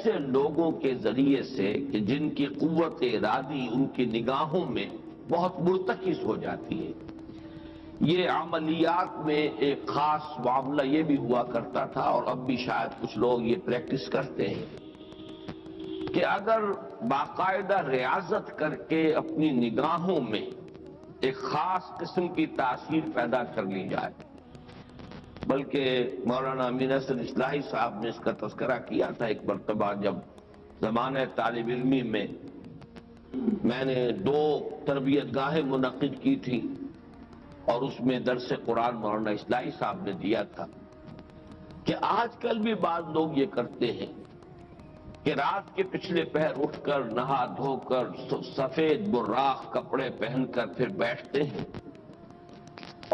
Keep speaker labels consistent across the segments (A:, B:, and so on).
A: ایسے لوگوں کے ذریعے سے کہ جن کی قوت ارادی ان کی نگاہوں میں بہت مرتکز ہو جاتی ہے۔ یہ عملیات میں ایک خاص معاملہ یہ بھی ہوا کرتا تھا، اور اب بھی شاید کچھ لوگ یہ پریکٹس کرتے ہیں کہ اگر باقاعدہ ریاضت کر کے اپنی نگاہوں میں ایک خاص قسم کی تاثیر پیدا کر لی جائے، بلکہ مولانا امین حسن اصلاحی صاحب نے اس کا تذکرہ کیا تھا ایک مرتبہ، جب زمانہ طالب علمی میں نے 2 تربیت گاہیں منعقد کی تھی، اور اس میں درس قرآن مولانا اصلاحی صاحب نے دیا تھا کہ آج کل بھی بعض لوگ یہ کرتے ہیں کہ رات کے پچھلے پہر اٹھ کر نہا دھو کر سفید براق کپڑے پہن کر پھر بیٹھتے ہیں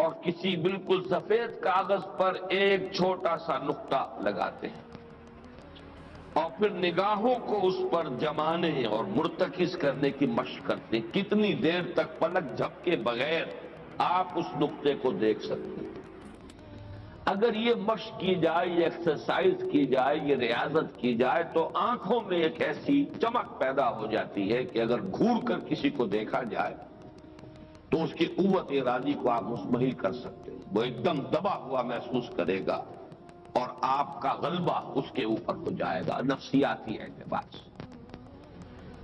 A: اور کسی بالکل سفید کاغذ پر ایک چھوٹا سا نقطہ لگاتے ہیں اور پھر نگاہوں کو اس پر جمانے اور مرتکز کرنے کی مشق کرتے ہیں۔ کتنی دیر تک پلک جھپکے بغیر آپ اس نقطے کو دیکھ سکتے ہیں۔ اگر یہ مشق کی جائے، یہ ایکسرسائز کی جائے، یہ ریاضت کی جائے، تو آنکھوں میں ایک ایسی چمک پیدا ہو جاتی ہے کہ اگر گھور کر کسی کو دیکھا جائے تو اس کی قوت ارادی کو آپ مستمل کر سکتے ہیں۔ وہ ایک دم دبا ہوا محسوس کرے گا اور آپ کا غلبہ اس کے اوپر ہو جائے گا نفسیاتی اعتبار سے۔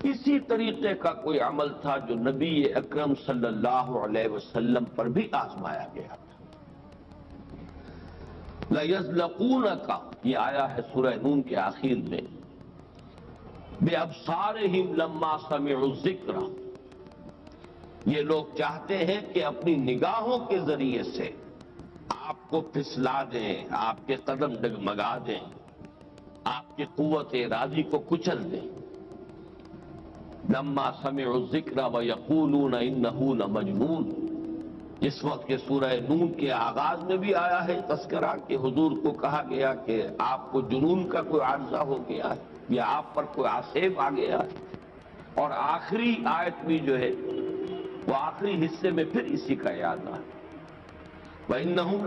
A: اسی طریقے کا کوئی عمل تھا جو نبی اکرم صلی اللہ علیہ وسلم پر بھی آزمایا گیا تھا۔ لَيَزْلَقُونَكَ یہ آیا ہے سورہ نون کے آخر میں، بِأَبْصَارِهِمْ لَمَّا سَمِعُوا الذِّكْرَ، یہ لوگ چاہتے ہیں کہ اپنی نگاہوں کے ذریعے سے آپ کو پھسلا دیں، آپ کے قدم ڈگمگا دیں، آپ کی قوت ارادی کو کچل دیں۔ لما سمعوا الذکر ویقولون انہ لمجنون، جس وقت کے سورہ نون کے آغاز میں بھی آیا ہے تذکرہ کہ حضور کو کہا گیا کہ آپ کو جنون کا کوئی عارضہ ہو گیا ہے یا آپ پر کوئی آسیب آ گیا ہے، اور آخری آیت بھی جو ہے وہ آخری حصے میں پھر اسی کا یاد آیا، وَإِنَّهُمْ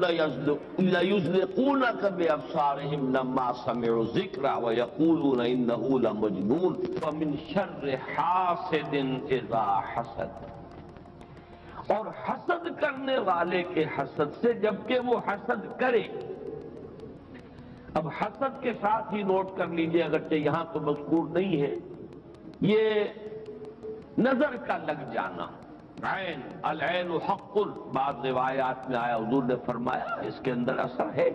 A: لَيُزْلِقُونَكَ بِأَبْصَارِهِمْ لَمَّا سَمِعُوا الذِّكْرَ وَيَقُولُونَ إِنَّهُ لَمَجْنُونٌ وَمِنْ شَرِّ حَاسِدٍ إِذَا حَسَدَ، اور حسد کرنے والے کے حسد سے جبکہ وہ حسد کرے۔ اب حسد کے ساتھ ہی نوٹ کر لیجئے، اگرچہ یہاں تو مذکور نہیں ہے، یہ نظر کا لگ جانا، عین العین حق، بعض روایات میں آیا حضور نے فرمایا اس کے اندر اثر ہے۔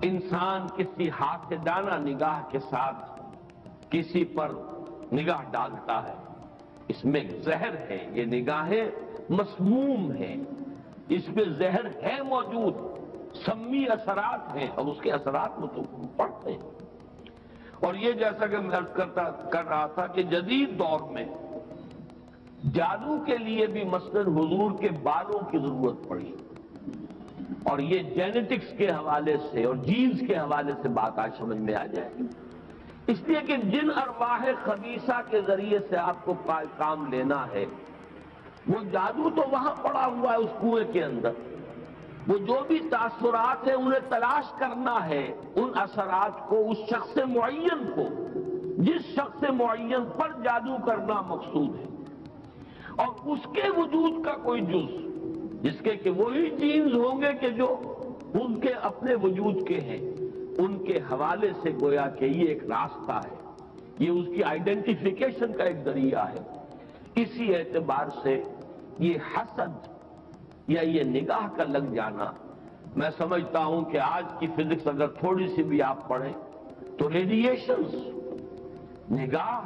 A: انسان کسی حاسدانہ نگاہ کے ساتھ کسی پر نگاہ ڈالتا ہے، اس میں زہر ہے، یہ نگاہیں مسموم ہیں، اس میں زہر ہے موجود، سمی اثرات ہیں، اور اس کے اثرات میں تو پڑتے ہیں۔ اور یہ جیسا کہ میں عرض کر رہا تھا کہ جدید دور میں جادو کے لیے بھی مثلاً حضور کے بالوں کی ضرورت پڑی، اور یہ جینیٹکس کے حوالے سے اور جینز کے حوالے سے بات آج سمجھ میں آ جائے گی، اس لیے کہ جن ارواح خبیثہ کے ذریعے سے آپ کو کام لینا ہے، وہ جادو تو وہاں پڑا ہوا ہے اس کنویں کے اندر، وہ جو بھی تاثرات ہیں انہیں تلاش کرنا ہے، ان اثرات کو اس شخص معین کو، جس شخص معین پر جادو کرنا مقصود ہے، اور اس کے وجود کا کوئی جز جس کے کہ وہی جینز ہوں گے کہ جو ان کے اپنے وجود کے ہیں، ان کے حوالے سے گویا کہ یہ ایک راستہ ہے، یہ اس کی آئیڈینٹیفیکیشن کا ایک ذریعہ ہے۔ اسی اعتبار سے یہ حسد یا یہ نگاہ کا لگ جانا، میں سمجھتا ہوں کہ آج کی فزکس اگر تھوڑی سی بھی آپ پڑھیں تو ریڈیشنز نگاہ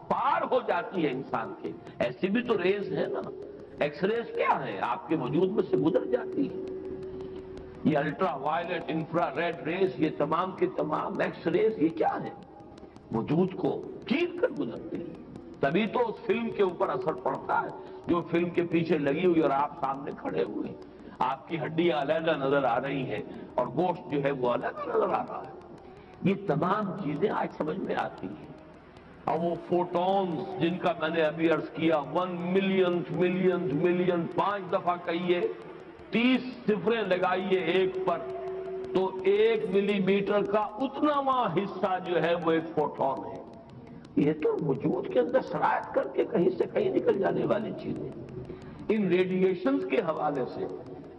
A: پار ہو جاتی ہے انسان کے، ایسی بھی تو ریز ہے نا، ایکس ریز کیا ہے، آپ کے وجود میں سے گزر جاتی ہے، یہ ultra violet, infra red rays, یہ تمام کے تمام ایکس ریز، یہ کیا ہے، وجود کو چیر کر گزرتی ہے، تبھی تو اس فلم کے اوپر اثر پڑتا ہے جو فلم کے پیچھے لگی ہوئی اور آپ سامنے کھڑے ہوئے ہیں، آپ کی ہڈیاں علیحدہ نظر آ رہی ہیں اور گوشت جو ہے وہ علیحدہ نظر آ رہا ہے، یہ تمام چیزیں آج سمجھ میں آتی ہیں۔ اور وہ فوٹونز جن کا میں نے ابھی عرض کیا 1 ملین 5 دفعہ کہیے، 30 صفریں لگائیے ایک پر، تو 1 ملی میٹر کا اتناواں حصہ جو ہے وہ ایک فوٹون ہے۔ یہ تو وجود کے اندر سرایت کر کے کہیں سے کہیں نکل جانے والی چیزیں۔ ان ریڈیشنز کے حوالے سے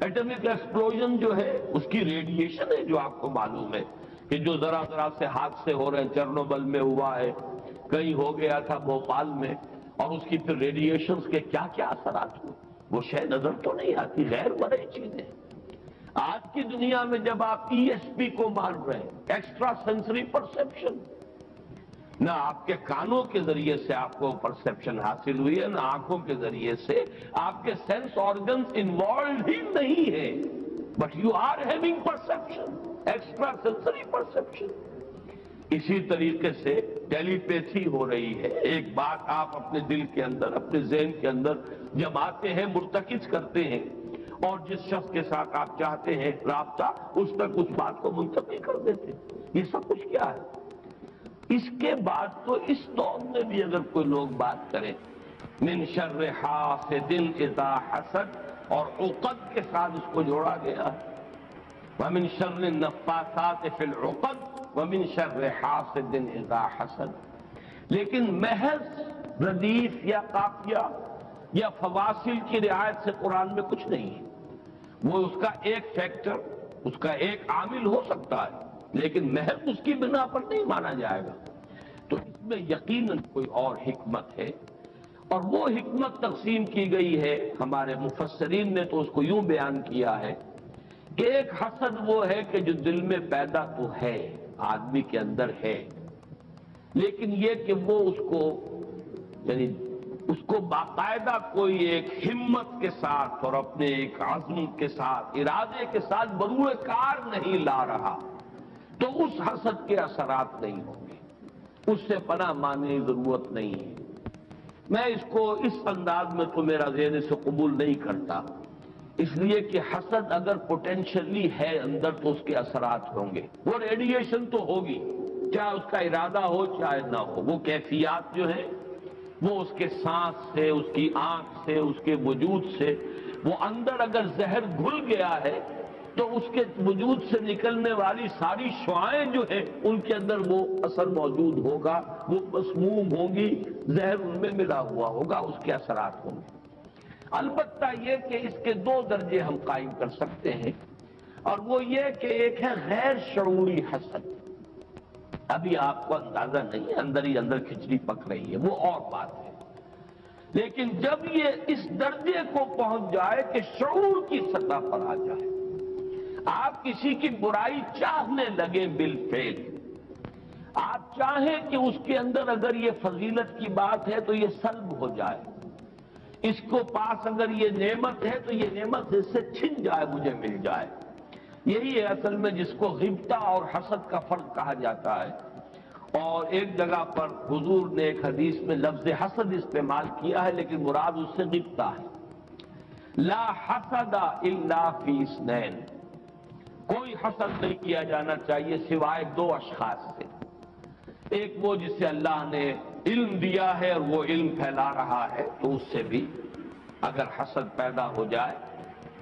A: ایٹمک ایکسپلوژن جو ہے اس کی ریڈیشن ہے، جو آپ کو معلوم ہے کہ جو ذرا ذرا سے حادثے ہو رہے ہیں، چرنوبل میں ہوا ہے، کہیں ہو گیا تھا بھوپال میں، اور اس کی پھر ریڈیشنز کے کیا کیا اثرات ہوئے، وہ شے نظر تو نہیں آتی، غیر مرئی چیزیں۔ آج کی دنیا میں جب آپ ای ایس پی کو مان رہے ہیں، ایکسٹرا سینسری پرسیپشن، نہ آپ کے کانوں کے ذریعے سے آپ کو پرسیپشن حاصل ہوئی ہے، نہ آنکھوں کے ذریعے سے، آپ کے سینس آرگنز انوالوڈ ہی نہیں ہے، but you are having perception, extra sensory perception. اسی طریقے سے ٹیلی پیتھی ہو رہی ہے، ایک بات آپ اپنے دل کے اندر، اپنے ذہن کے اندر جماتے ہیں، مرتکز کرتے ہیں، اور جس شخص کے ساتھ آپ چاہتے ہیں رابطہ، اس تک اس بات کو منتقل کر دیتے ہیں۔ یہ سب کچھ کیا ہے؟ اس کے بعد تو اس دور میں بھی اگر کوئی لوگ بات کریں، من شر حاسد اذا حسد، اور عقد کے ساتھ اس کو جوڑا گیا ہے، ومن شر النفاثات فی العقد ومن شر حاسد اذا حسد۔ لیکن محض ردیف یا قافیہ یا فواصل کی رعایت سے قرآن میں کچھ نہیں ہے، وہ اس کا ایک فیکٹر، اس کا ایک عامل ہو سکتا ہے، لیکن محض اس کی بنا پر نہیں مانا جائے گا۔ تو اس میں یقیناً کوئی اور حکمت ہے، اور وہ حکمت تقسیم کی گئی ہے۔ ہمارے مفسرین نے تو اس کو یوں بیان کیا ہے کہ ایک حسد وہ ہے کہ جو دل میں پیدا تو ہے، آدمی کے اندر ہے، لیکن یہ کہ وہ اس کو، یعنی اس کو باقاعدہ کوئی ایک ہمت کے ساتھ اور اپنے ایک عزم کے ساتھ، ارادے کے ساتھ بروئے کار نہیں لا رہا، تو اس حسد کے اثرات نہیں ہوں گے، اس سے پناہ مانگنے کی ضرورت نہیں ہے۔ میں اس کو اس انداز میں تو میرا ذہن سے قبول نہیں کرتا، اس لیے کہ حسد اگر پوٹینشلی ہے اندر تو اس کے اثرات ہوں گے، وہ ریڈیشن تو ہوگی، چاہے اس کا ارادہ ہو چاہے نہ ہو، وہ کیفیات جو ہیں وہ اس کے سانس سے، اس کی آنکھ سے، اس کے وجود سے، وہ اندر اگر زہر گھل گیا ہے تو اس کے وجود سے نکلنے والی ساری شعاعیں جو ہیں ان کے اندر وہ اثر موجود ہوگا، وہ مسموم ہوں گی، زہر ان میں ملا ہوا ہوگا، اس کے اثرات ہوں گے۔ البتہ یہ کہ اس کے 2 درجے ہم قائم کر سکتے ہیں، اور وہ یہ کہ ایک ہے غیر شعوری حسد، ابھی آپ کو اندازہ نہیں ہے، اندر ہی اندر کھچڑی پک رہی ہے، وہ اور بات ہے، لیکن جب یہ اس درجے کو پہنچ جائے کہ شعور کی سطح پر آ جائے، آپ کسی کی برائی چاہنے لگیں بالفعل، آپ چاہیں کہ اس کے اندر اگر یہ فضیلت کی بات ہے تو یہ سلب ہو جائے، اس کو پاس اگر یہ نعمت ہے تو یہ نعمت اس سے چھن جائے، مجھے مل جائے۔ یہی ہے اصل میں جس کو غبطہ اور حسد کا فرق کہا جاتا ہے، اور ایک جگہ پر حضور نے ایک حدیث میں لفظ حسد استعمال کیا ہے، لیکن مراد اس سے غبطہ ہے۔ لا حسد الا فی اثنین، کوئی حسد نہیں کیا جانا چاہیے سوائے 2 اشخاص سے، ایک وہ جسے اللہ نے علم دیا ہے اور وہ علم پھیلا رہا ہے تو اس سے بھی اگر حسد پیدا ہو جائے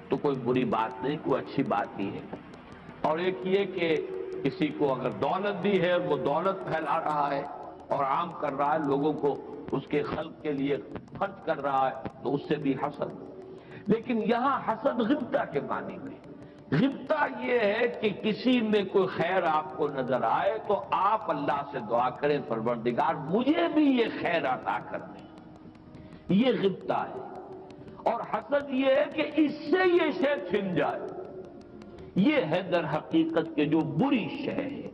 A: تو کوئی بری بات نہیں، کوئی اچھی بات ہی ہے، اور ایک یہ کہ کسی کو اگر دولت دی ہے اور وہ دولت پھیلا رہا ہے اور عام کر رہا ہے، لوگوں کو اس کے خلق کے لیے خرچ کر رہا ہے تو اس سے بھی حسد۔ لیکن یہاں حسد غبطہ کے معنی میں، غبطہ یہ ہے کہ کسی میں کوئی خیر آپ کو نظر آئے تو آپ اللہ سے دعا کریں پروردگار مجھے بھی یہ خیر عطا کر دیں، یہ غبطہ ہے۔ اور حسد یہ ہے کہ اس سے یہ شے چھن جائے، یہ ہے در حقیقت کہ جو بری شے ہے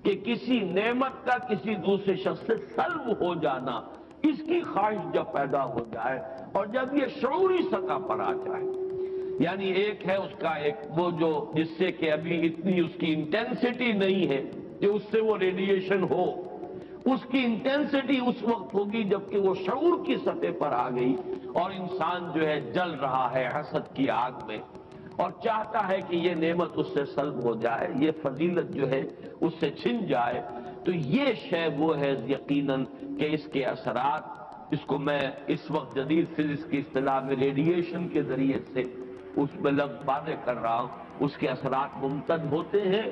A: کہ کسی نعمت کا کسی دوسرے شخص سے سلب ہو جانا، اس کی خواہش جب پیدا ہو جائے اور جب یہ شعوری سطح پر آ جائے، یعنی ایک ہے اس کا ایک وہ جو جس سے کہ ابھی اتنی اس کی انٹینسٹی نہیں ہے کہ اس سے وہ ریڈیشن ہو، اس کی انٹینسٹی اس وقت ہوگی جبکہ وہ شعور کی سطح پر آ گئی اور انسان جو ہے جل رہا ہے حسد کی آگ میں اور چاہتا ہے کہ یہ نعمت اس سے سلب ہو جائے، یہ فضیلت جو ہے اس سے چھن جائے، تو یہ شے وہ ہے یقیناً کہ اس کے اثرات، اس کو میں اس وقت جدید فزکس کی اصطلاح میں ریڈیشن کے ذریعے سے اس میں لفظ واضح کر رہا ہوں، اس کے اثرات ممتد ہوتے ہیں،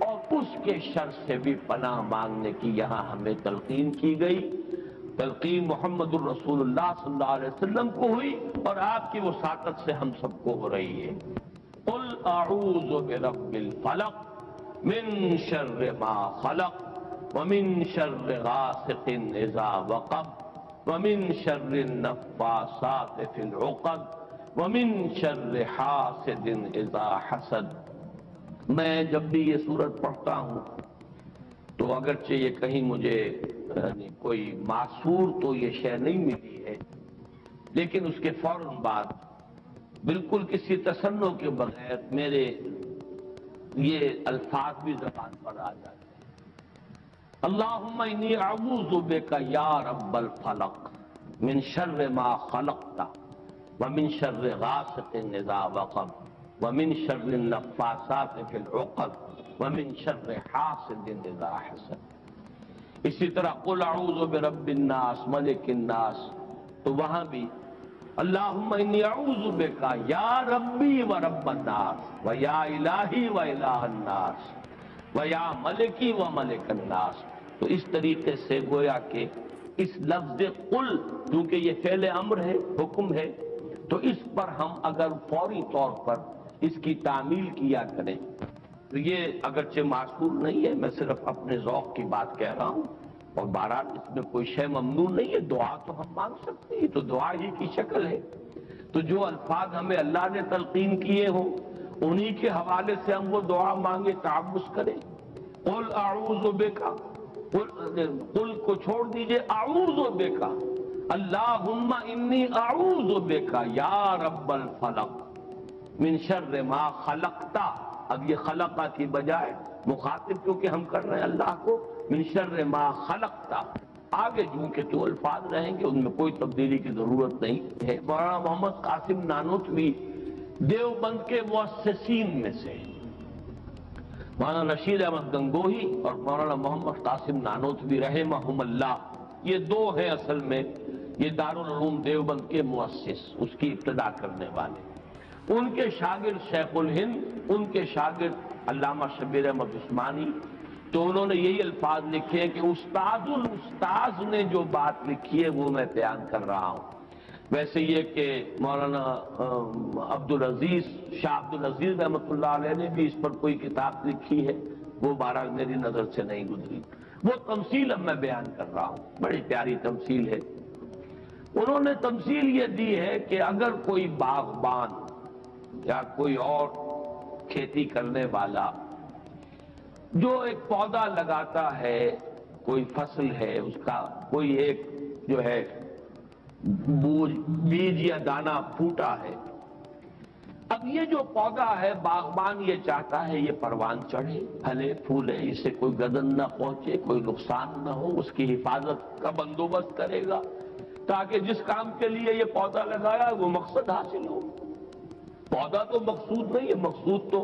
A: اور اس کے شر سے بھی پناہ مانگنے کی یہاں ہمیں تلقین کی گئی۔ تلقین محمد الرسول اللہ صلی اللہ علیہ وسلم کو ہوئی، اور آپ کی وساطت سے ہم سب کو ہو رہی ہے۔ قل اعوذ برب الفلق من شر ما خلق ومن شر غاسق اذا وقب ومن شر النفاثات في العقد ومن شر حاسد اذا حسد۔ میں جب بھی یہ سورت پڑھتا ہوں تو اگرچہ یہ کہیں مجھے کوئی معصور تو یہ شے نہیں ملی ہے، لیکن اس کے فوراً بعد بالکل کسی تصنع کے بغیر میرے یہ الفاظ بھی زبان پر آ جاتے ہیں۔ اللہم انی اعوذ بک یا رب الفلق من شر ما خلقت ومن شر غاسق اذا وقب ومن شر النفاثات فی العقد ومن شر حاسد اذا حسد۔ اسی طرح قل اعوذ برب الناس ملک الناس، تو وہاں بھی اللہم انی اعوذ بک یا ربی و رب الناس و یا الہی و الہ الناس و یا ملکی و ملک الناس۔ تو اس طریقے سے گویا کہ اس لفظ قل، کیونکہ یہ فعل امر ہے، حکم ہے، تو اس پر ہم اگر فوری طور پر اس کی تعمیل کیا کریں تو یہ اگرچہ معصور نہیں ہے، میں صرف اپنے ذوق کی بات کہہ رہا ہوں، اور بہرحال اس میں کوئی شے ممنوع نہیں ہے، دعا تو ہم مانگ سکتے ہیں، تو دعا ہی کی شکل ہے۔ تو جو الفاظ ہمیں اللہ نے تلقین کیے ہوں انہی کے حوالے سے ہم وہ دعا مانگے، تعوذ کریں۔ قل اعوذ بک، قل کو چھوڑ دیجئے، اعوذ بک، اللہم انی اعوذ بک یا رب الفلق من شر ما خلقت۔ اب یہ خلقہ کی بجائے مخاطب کیونکہ ہم کر رہے ہیں اللہ کو، من شر ما خلقت، آگے جو کہ تو الفاظ رہیں گے ان میں کوئی تبدیلی کی ضرورت نہیں ہے۔ مولانا محمد قاسم نانوتوی دیوبند کے مؤسسین میں سے، مولانا رشید احمد گنگوہی اور مولانا محمد قاسم نانوتوی رحمہم اللہ، یہ دو ہیں اصل میں یہ دارالعلوم دیوبند کے مؤسس، اس کی ابتدا کرنے والے۔ ان کے شاگرد شیخ الہند، ان کے شاگرد علامہ شبیر احمد عثمانی، تو انہوں نے یہی الفاظ لکھے ہیں کہ استاد الاستاذ نے جو بات لکھی ہے وہ میں بیان کر رہا ہوں۔ ویسے یہ کہ مولانا عبدالعزیز شاہ عبدالعزیز رحمۃ اللہ علیہ نے بھی اس پر کوئی کتاب لکھی ہے، وہ بہرحال میری نظر سے نہیں گزری، وہ تمثیل اب میں بیان کر رہا ہوں، بڑی پیاری تمثیل ہے۔ انہوں نے تمثیل یہ دی ہے کہ اگر کوئی باغبان یا کوئی اور کھیتی کرنے والا جو ایک پودا لگاتا ہے، کوئی فصل ہے، اس کا کوئی ایک جو ہے بیج یا دانہ پھوٹا ہے، اب یہ جو پودا ہے باغبان یہ چاہتا ہے یہ پروان چڑھے، پھلے پھولے، اسے کوئی گدن نہ پہنچے، کوئی نقصان نہ ہو، اس کی حفاظت کا بندوبست کرے گا تاکہ جس کام کے لیے یہ پودا لگایا وہ مقصد حاصل ہو۔ پودا تو مقصود نہیں ہے، مقصود تو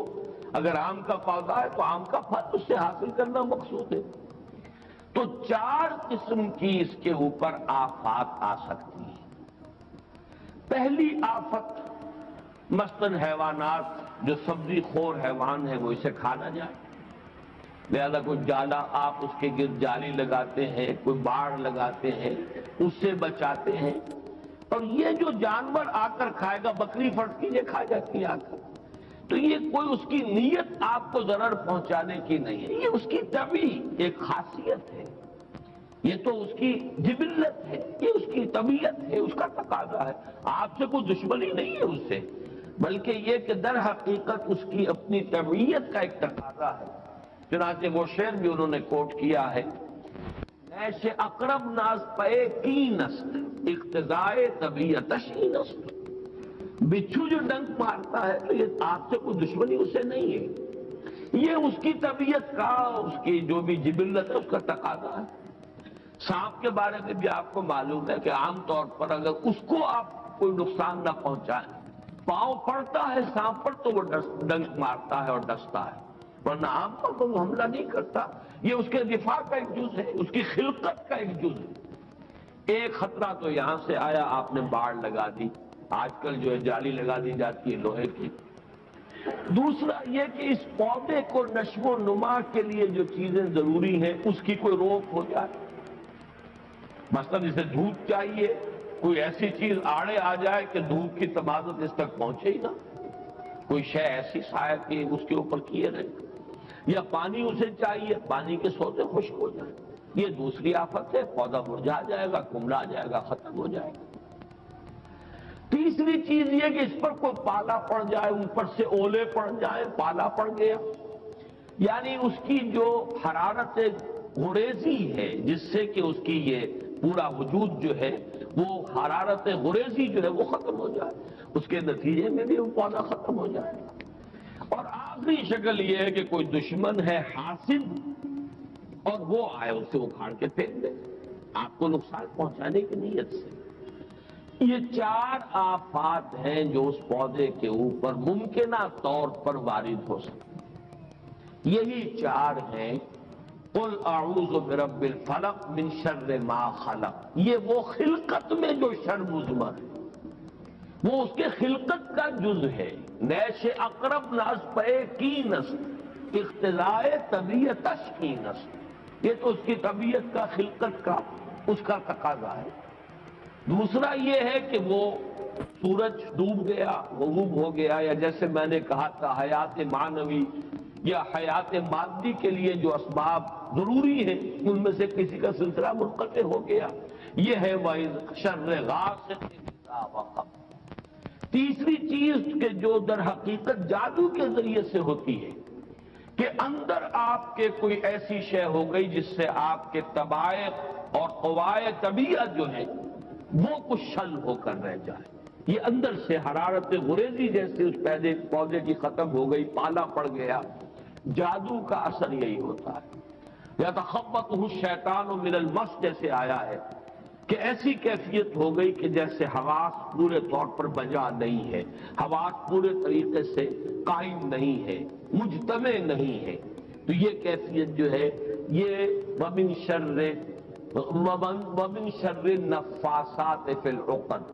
A: اگر آم کا پودا ہے تو آم کا پھل اس سے حاصل کرنا مقصود ہے۔ تو چار قسم کی اس کے اوپر آفات آ سکتی ہیں۔ پہلی آفت مثلاً حیوانات، جو سبزی خور حیوان ہے وہ اسے کھا نہ جائے، لہذا کوئی جالا آپ اس کے گرد جالی لگاتے ہیں، کوئی باڑ لگاتے ہیں، اس سے بچاتے ہیں، اور یہ جو جانور آ کر کھائے گا، بکری فرض یہ کھا جاتی ہے آ کر، تو یہ کوئی اس کی نیت آپ کو ضرر پہنچانے کی نہیں ہے، یہ اس کی طبیعی ایک خاصیت ہے، یہ تو اس کی جبلت ہے، یہ اس کی طبیعت ہے، اس کا تقاضا ہے، آپ سے کوئی دشمنی نہیں ہے اس سے، بلکہ یہ کہ در حقیقت اس کی اپنی طبیعت کا ایک تقاضا ہے۔ چنانچہ وہ شعر بھی انہوں نے کوٹ کیا ہے، ایسے اقرب ناز پے کینست اقتضائے طبیعتش اینست۔ بچھو جو ڈنک مارتا ہے تو یہ آپ سے کوئی دشمنی اسے نہیں ہے، یہ اس کی طبیعت کا، اس کی جو بھی جبلت ہے اس کا تقاضا ہے۔ سانپ کے بارے میں بھی آپ کو معلوم ہے کہ عام طور پر اگر اس کو آپ کوئی نقصان نہ پہنچائیں، پاؤں پڑتا ہے سانپ پر تو وہ ڈنک مارتا ہے اور ڈستا ہے، ورنہ عام پر تو وہ حملہ نہیں کرتا، یہ اس کے دفاع کا ایک جز ہے، اس کی خلقت کا ایک جز ہے۔ ایک خطرہ تو یہاں سے آیا، آپ نے باڑ لگا دی، آج کل جو ہے جالی لگا دی جاتی ہے لوہے کی۔ دوسرا یہ کہ اس پودے کو نشو و نما کے لیے جو چیزیں ضروری ہیں اس کی کوئی روک ہو جائے، مثلا اسے دھوپ چاہیے، کوئی ایسی چیز آڑے آ جائے کہ دھوپ کی تمازت اس تک پہنچے ہی نہ، کوئی شے ایسی سایہ کی اس کے اوپر کیے رہے، یا پانی اسے چاہیے، پانی کے سوتے خشک ہو جائے، یہ دوسری آفت ہے، پودا مرجھا جائے گا، کملا جائے گا، ختم ہو جائے گا۔ تیسری چیز یہ کہ اس پر کوئی پالا پڑ جائے، اوپر سے اولے پڑ جائے، پالا پڑ گیا، یعنی اس کی جو حرارت غریزی ہے جس سے کہ اس کی یہ پورا وجود جو ہے وہ حرارت غریزی جو ہے وہ ختم ہو جائے، اس کے نتیجے میں بھی وہ پودا ختم ہو جائے۔ اور آخری شکل یہ ہے کہ کوئی دشمن ہے حاسد اور وہ آئے اسے اکھاڑ کے پھینک دے آپ کو نقصان پہنچانے کی نیت سے۔ یہ چار آفات ہیں جو اس پودے کے اوپر ممکنہ طور پر وارد ہو سکتے، یہی چار ہیں۔ قل اعوذ برب الفلق من شر ما خلق، یہ وہ خلقت میں جو شر مضمر ہے، وہ اس کے خلقت کا جز ہے۔ نیش اقرب نصب کی نصب اقتضاء طبیعتش کی نصب، یہ تو اس کی طبیعت کا، خلقت کا، اس کا تقاضا ہے۔ دوسرا یہ ہے کہ وہ سورج ڈوب گیا، غروب ہو گیا، یا جیسے میں نے کہا تھا حیات معنوی یا حیات مادی کے لیے جو اسباب ضروری ہیں ان میں سے کسی کا سلسلہ منقطع ہو گیا، یہ ہے وَإِذْ شَرِّ غَاسِقٍ إِذَا وَقَبَ۔ تیسری چیز کہ جو در حقیقت جادو کے ذریعے سے ہوتی ہے کہ اندر آپ کے کوئی ایسی شے ہو گئی جس سے آپ کے طبائع اور قوائے طبیعت جو ہے وہ کچھ شل ہو کر رہ جائے، یہ اندر سے حرارت غریزی جیسے اس پودے کی ختم ہو گئی، پالا پڑ گیا۔ جادو کا اثر یہی ہوتا ہے۔ یتخبطہ الشیطان من المس جیسے آیا ہے کہ ایسی کیفیت ہو گئی کہ جیسے حواس پورے طور پر بجا نہیں ہے، حواس پورے طریقے سے قائم نہیں ہے، مجتمع نہیں ہے، تو یہ کیفیت جو ہے یہ ومن شر النفاثات فی العقد